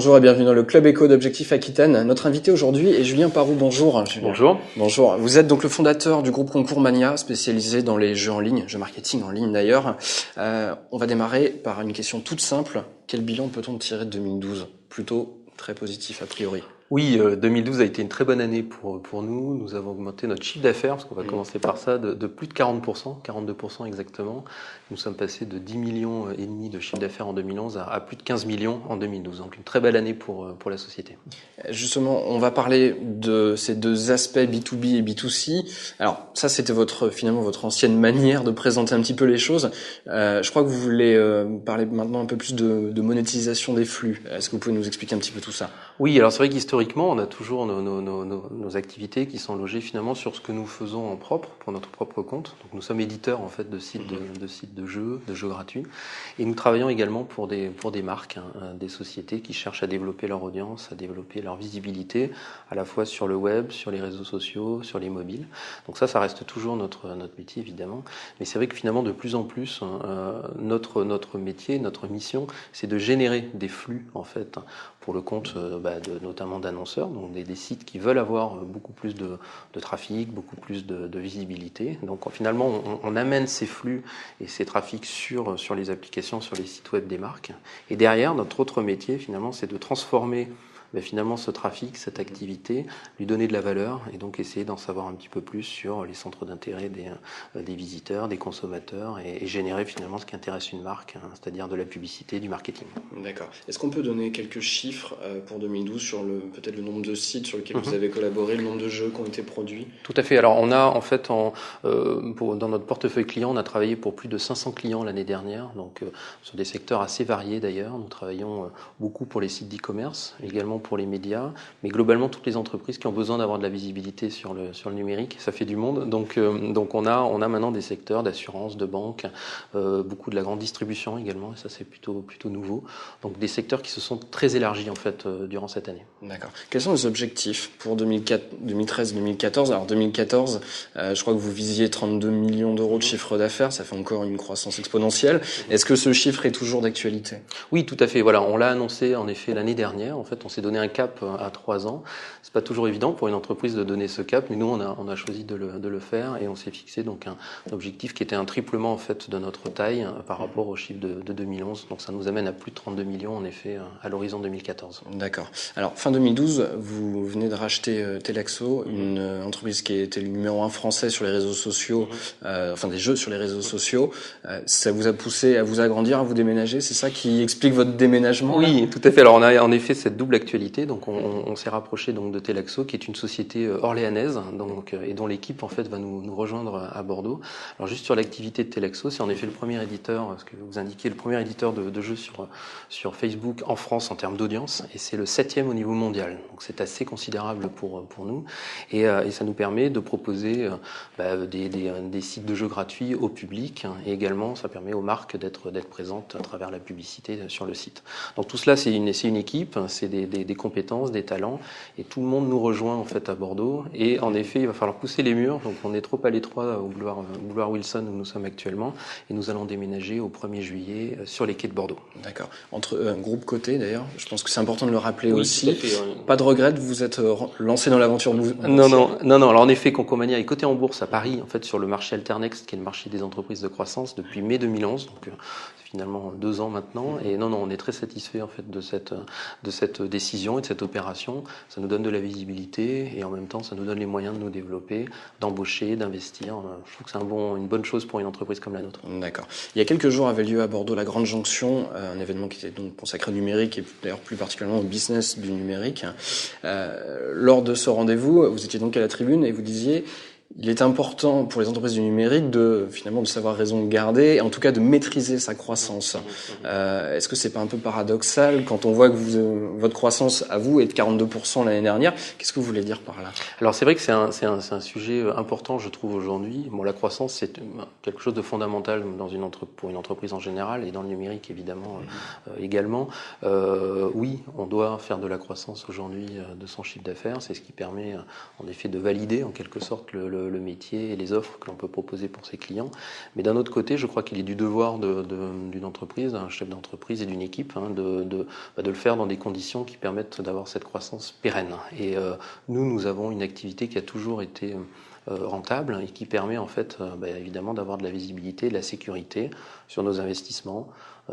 Bonjour et bienvenue dans le Club Éco d'Objectif Aquitaine. Notre invité aujourd'hui est Julien Parou. Bonjour. Julien. Bonjour. Bonjour. Vous êtes donc le fondateur du groupe Concours Mania, spécialisé dans les jeux en ligne, jeux marketing en ligne d'ailleurs. On va démarrer par une question toute simple. Quel bilan peut-on tirer de 2012 ? Plutôt très positif a priori. Oui, 2012 a été une très bonne année pour nous. Nous avons augmenté notre chiffre d'affaires, parce qu'on va commencer par ça, de plus de 40%, 42% exactement. Nous sommes passés de 10 millions et demi de chiffre d'affaires en 2011 à plus de 15 millions en 2012. Donc une très belle année pour la société. Justement, on va parler de ces deux aspects B2B et B2C. Alors ça, c'était finalement votre ancienne manière de présenter un petit peu les choses. Je crois que vous voulez parler maintenant un peu plus de monétisation des flux. Est-ce que vous pouvez nous expliquer un petit peu tout ça ? Oui, alors c'est vrai qu'historiquement, on a toujours nos activités qui sont logées finalement sur ce que nous faisons en propre, pour notre propre compte. Donc nous sommes éditeurs en fait de sites de jeux gratuits, et nous travaillons également pour des marques, des sociétés qui cherchent à développer leur audience, à développer leur visibilité, à la fois sur le web, sur les réseaux sociaux, sur les mobiles. Donc ça reste toujours notre métier évidemment. Mais c'est vrai que finalement de plus en plus, notre métier, notre mission, c'est de générer des flux en fait pour le compte notamment d'annonceurs, donc des sites qui veulent avoir beaucoup plus de trafic, beaucoup plus de visibilité. Donc finalement, on amène ces flux et ces trafics sur les applications, sur les sites web des marques. Et derrière, notre autre métier, finalement, c'est de transformer finalement ce trafic, cette activité, lui donner de la valeur et donc essayer d'en savoir un petit peu plus sur les centres d'intérêt des visiteurs, des consommateurs et générer finalement ce qui intéresse une marque, c'est-à-dire de la publicité, du marketing. D'accord. Est-ce qu'on peut donner quelques chiffres pour 2012 sur peut-être le nombre de sites sur lesquels vous avez collaboré, le nombre de jeux qui ont été produits ? Tout à fait. Alors on a en fait dans notre portefeuille client, on a travaillé pour plus de 500 clients l'année dernière, donc sur des secteurs assez variés d'ailleurs. Nous travaillons beaucoup pour les sites d'e-commerce, également pour les médias, mais globalement toutes les entreprises qui ont besoin d'avoir de la visibilité sur le numérique, ça fait du monde. Donc on a maintenant des secteurs d'assurance, de banque, beaucoup de la grande distribution également, et ça c'est plutôt nouveau. Donc des secteurs qui se sont très élargis en fait durant cette année. D'accord. Quels sont les objectifs pour 2013-2014 ? Alors 2014, je crois que vous visiez 32 millions d'euros de chiffre d'affaires, ça fait encore une croissance exponentielle. Est-ce que ce chiffre est toujours d'actualité ? Oui, tout à fait. Voilà, on l'a annoncé en effet l'année dernière. En fait, on s'est donné un cap à 3 ans. C'est pas toujours évident pour une entreprise de donner ce cap, mais nous on a choisi de le faire et on s'est fixé donc un objectif qui était un triplement en fait de notre taille par rapport au chiffre de 2011. Donc ça nous amène à plus de 32 millions en effet à l'horizon 2014. D'accord. Alors fin 2012, vous venez de racheter Telaxo, une entreprise qui était le numéro 1 français sur les réseaux sociaux, des jeux sur les réseaux sociaux. Ça vous a poussé à vous agrandir, à vous déménager, c'est ça qui explique votre déménagement ? Oui, tout à fait. Alors on a en effet cette double actualité. Donc on s'est rapproché donc de Telaxo, qui est une société orléanaise, donc et dont l'équipe en fait va nous rejoindre à Bordeaux. Alors juste sur l'activité de Telaxo, c'est en effet le premier éditeur, ce que vous indiquez, le premier éditeur de jeux sur Facebook en France en termes d'audience, et c'est le 7e au niveau mondial. Donc c'est assez considérable pour nous, et ça nous permet de proposer des sites de jeux gratuits au public, et également ça permet aux marques d'être présentes à travers la publicité sur le site. Donc tout cela c'est une équipe, c'est des compétences, des talents, et tout le monde nous rejoint en fait à Bordeaux. Et en effet, il va falloir pousser les murs. Donc on est trop à l'étroit au boulevard Wilson où nous sommes actuellement, et nous allons déménager au 1er juillet sur les quais de Bordeaux. D'accord. Entre un groupe Côté d'ailleurs, je pense que c'est important de le rappeler aussi. Tout à fait, Pas de regret de vous être lancé dans l'aventure boursière ? Non. Alors en effet, Concours Mania est coté en bourse à Paris, en fait sur le marché Alternext, qui est le marché des entreprises de croissance depuis mai 2011. Donc c'est finalement 2 ans maintenant. Et non, on est très satisfait en fait de cette décision et de cette opération. Ça nous donne de la visibilité et en même temps ça nous donne les moyens de nous développer, d'embaucher, d'investir. Je trouve que c'est une bonne chose pour une entreprise comme la nôtre. D'accord. Il y a quelques jours avait lieu à Bordeaux la Grande Jonction, un événement qui était donc consacré au numérique et d'ailleurs plus particulièrement au business du numérique. Lors de ce rendez-vous, vous étiez donc à la tribune et vous disiez: il est important pour les entreprises du numérique de savoir raison garder, et en tout cas de maîtriser sa croissance. Est-ce que c'est pas un peu paradoxal quand on voit que votre croissance à vous est de 42% l'année dernière? Qu'est-ce que vous voulez dire par là? Alors c'est vrai que c'est un sujet important, je trouve, aujourd'hui. Bon, la croissance, c'est quelque chose de fondamental pour une entreprise en général, et dans le numérique évidemment également. Oui, on doit faire de la croissance aujourd'hui de son chiffre d'affaires. C'est ce qui permet en effet de valider en quelque sorte le le métier et les offres que l'on peut proposer pour ses clients. Mais d'un autre côté, je crois qu'il est du devoir d'une entreprise, d'un chef d'entreprise et d'une équipe, de le faire dans des conditions qui permettent d'avoir cette croissance pérenne. Et nous avons une activité qui a toujours été rentable et qui permet en fait évidemment d'avoir de la visibilité, de la sécurité sur nos investissements,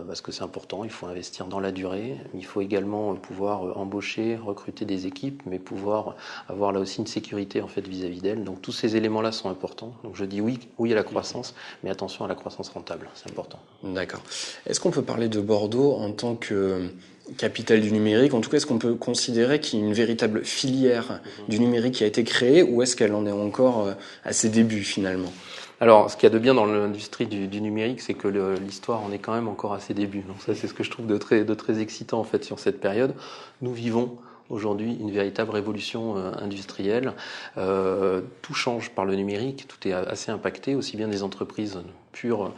parce que c'est important, il faut investir dans la durée, il faut également pouvoir embaucher, recruter des équipes, mais pouvoir avoir là aussi une sécurité en fait vis-à-vis d'elles. Donc tous ces éléments-là sont importants. Donc je dis oui à la croissance, mais attention à la croissance rentable, c'est important. D'accord. Est-ce qu'on peut parler de Bordeaux en tant que capitale du numérique? En tout cas, est-ce qu'on peut considérer qu'il y a une véritable filière du numérique qui a été créée, ou est-ce qu'elle en est encore à ses débuts finalement? Alors, ce qu'il y a de bien dans l'industrie du numérique, c'est que l'histoire en est quand même encore à ses débuts. Donc ça, c'est ce que je trouve de très excitant en fait sur cette période. Nous vivons aujourd'hui une véritable révolution industrielle. Tout change par le numérique, tout est assez impacté, aussi bien des entreprises pur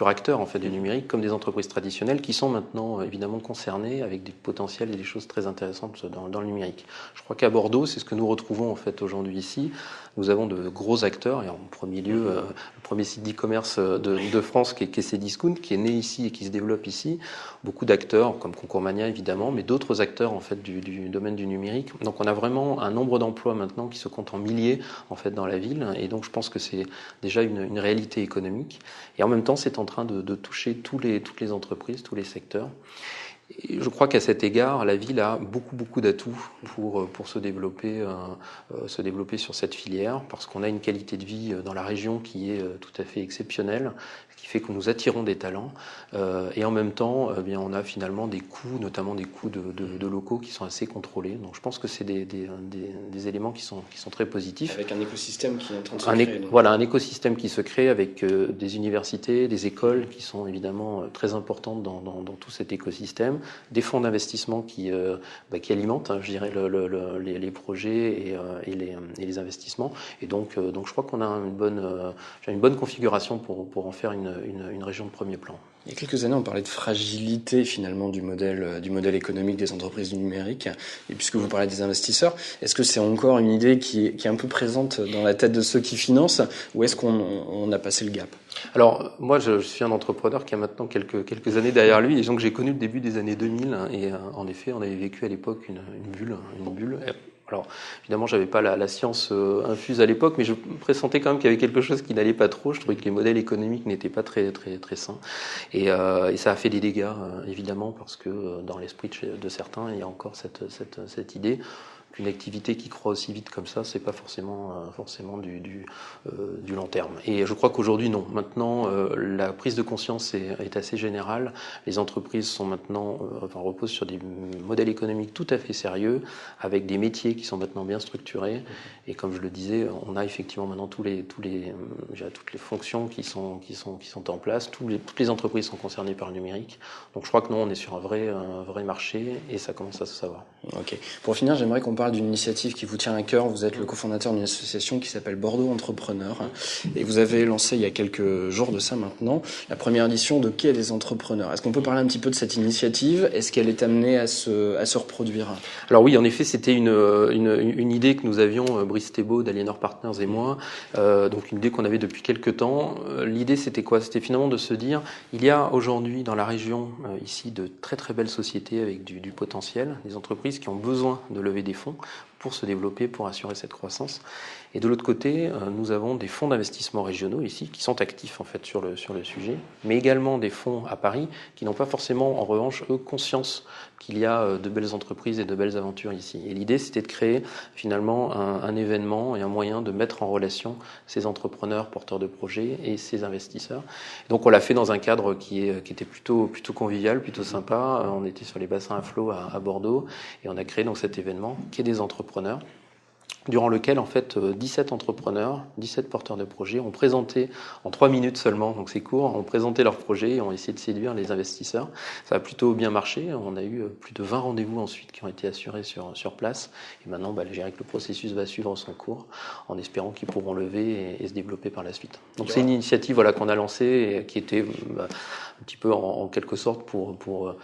acteurs en fait du numérique, comme des entreprises traditionnelles qui sont maintenant évidemment concernées avec des potentiels et des choses très intéressantes dans le numérique. Je crois qu'à Bordeaux, c'est ce que nous retrouvons en fait aujourd'hui ici. Nous avons de gros acteurs, et en premier lieu, le premier site d'e-commerce de France qui est Cdiscount, qui est né ici et qui se développe ici. Beaucoup d'acteurs, comme Concourmania évidemment, mais d'autres acteurs en fait du domaine du numérique. Donc on a vraiment un nombre d'emplois maintenant qui se compte en milliers en fait dans la ville, et donc je pense que c'est déjà une réalité économique. Et en même temps, c'est en train de toucher toutes les entreprises, tous les secteurs. Et je crois qu'à cet égard, la ville a beaucoup d'atouts pour se développer sur cette filière, parce qu'on a une qualité de vie dans la région qui est tout à fait exceptionnelle, ce qui fait que nous attirons des talents, et en même temps, on a finalement des coûts, notamment des coûts de locaux qui sont assez contrôlés. Donc je pense que c'est des éléments qui sont très positifs. Avec un écosystème qui est en train de se créer. Voilà, un écosystème qui se crée avec des universités, des écoles qui sont évidemment très importantes dans tout cet écosystème, des fonds d'investissement qui alimentent, je dirais, les projets et les investissements. Et donc je crois qu'on a une bonne configuration pour en faire une région de premier plan. Il y a quelques années, on parlait de fragilité finalement du modèle économique des entreprises du numérique. Et puisque vous parlez des investisseurs, est-ce que c'est encore une idée qui est un peu présente dans la tête de ceux qui financent, ou est-ce qu'on a passé le gap? Alors moi, je suis un entrepreneur qui a maintenant quelques années derrière lui, et donc j'ai connu le début des années 2000, et en effet, on avait vécu à l'époque une bulle. Alors, évidemment, j'avais pas la science infuse à l'époque, mais je pressentais quand même qu'il y avait quelque chose qui n'allait pas trop. Je trouvais que les modèles économiques n'étaient pas très sains. Et ça a fait des dégâts, évidemment, parce que dans l'esprit de certains, il y a encore cette idée qu'une activité qui croît aussi vite comme ça, c'est pas forcément du long terme. Et je crois qu'aujourd'hui, non. Maintenant, la prise de conscience est assez générale. Les entreprises sont maintenant, reposent sur des modèles économiques tout à fait sérieux, avec des métiers qui sont maintenant bien structurés. Et comme je le disais, on a effectivement maintenant toutes les fonctions qui sont en place. Toutes les entreprises sont concernées par le numérique. Donc je crois que non, on est sur un vrai marché, et ça commence à se savoir. Ok. Pour finir, j'aimerais qu'on parle d'une initiative qui vous tient à cœur. Vous êtes le cofondateur d'une association qui s'appelle Bordeaux Entrepreneurs, et vous avez lancé il y a quelques jours de ça maintenant la première édition de Quai des entrepreneurs. Est-ce qu'on peut parler un petit peu de cette initiative? Est-ce qu'elle est amenée à se reproduire? Alors oui, en effet, c'était une idée que nous avions, Brice Thébault d'Aliénor Partners et moi, donc une idée qu'on avait depuis quelques temps. L'idée, c'était quoi? C'était finalement de se dire, il y a aujourd'hui dans la région ici de très belles sociétés avec du potentiel, des entreprises qui ont besoin de lever des fonds pour se développer, pour assurer cette croissance. Et de l'autre côté, nous avons des fonds d'investissement régionaux ici qui sont actifs en fait sur le sujet, mais également des fonds à Paris qui n'ont pas forcément en revanche eux conscience qu'il y a de belles entreprises et de belles aventures ici. Et l'idée, c'était de créer finalement un événement et un moyen de mettre en relation ces entrepreneurs porteurs de projets et ces investisseurs. Donc on l'a fait dans un cadre qui était plutôt convivial, plutôt sympa. On était sur les bassins à flot à Bordeaux, et on a créé donc cet événement qui est des entrepreneurs, durant lequel en fait 17 entrepreneurs, 17 porteurs de projets ont présenté en 3 minutes seulement, donc c'est court, ont présenté leurs projets et ont essayé de séduire les investisseurs. Ça a plutôt bien marché, on a eu plus de 20 rendez-vous ensuite qui ont été assurés sur place, et maintenant je dirais que le processus va suivre son cours en espérant qu'ils pourront lever et se développer par la suite. Donc c'est une initiative qu'on a lancée et qui était un petit peu en quelque sorte pour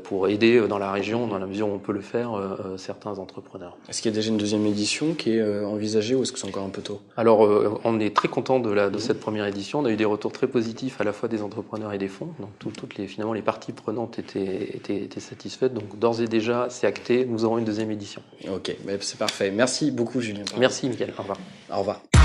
pour aider dans la région, dans la mesure où on peut le faire, certains entrepreneurs. Est-ce qu'il y a déjà une deuxième édition qui est envisagée ou est-ce que c'est encore un peu tôt? Alors, on est très content de cette première édition. On a eu des retours très positifs à la fois des entrepreneurs et des fonds. Donc, finalement, les parties prenantes étaient satisfaites. Donc, d'ores et déjà, c'est acté. Nous aurons une deuxième édition. Ok, c'est parfait. Merci beaucoup, Julien. Merci, Mickaël. Au revoir. Au revoir.